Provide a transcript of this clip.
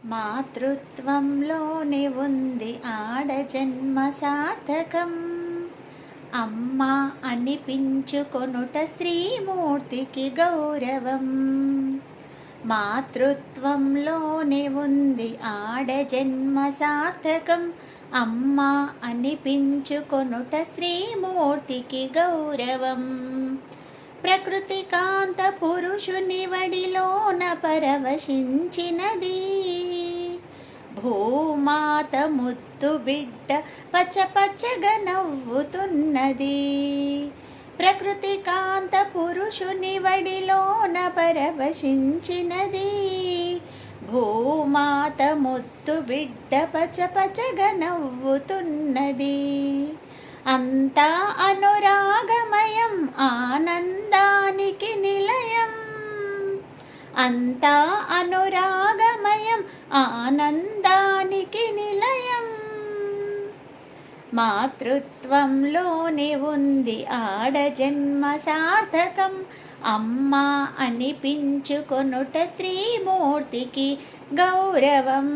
మాతృత్వంలోనే ఉంది ఆడ జన్మ సార్థకం. అమ్మ అనిపించుకొనుట స్త్రీమూర్తికి గౌరవం. మాతృత్వంలోనే ఉంది ఆడ జన్మ సార్థకం. అమ్మ అనిపించుకొనుట స్త్రీమూర్తికి గౌరవం. ప్రకృతి కాంత పురుషుని వడిలోన పరవశించినది. భూమాత ముద్దు బిడ్డ పచ్చపచ్చగా నవ్వుతున్నది. ప్రకృతి కాంత పురుషుని వడిలోన పరవశించినది. భూమాత ముద్దు బిడ్డ పచ్చపచ్చగా నవ్వుతున్నది. అంతా అనురాగమయం, ఆనందానికి నిలయం. అంతా అనురాగమయం, ఆనందానికి నిలయం. మాతృత్వంలోనే ఉంది ఆడ జన్మ సార్థకం. అమ్మ అనిపించుకొనుట స్త్రీమూర్తికి గౌరవం.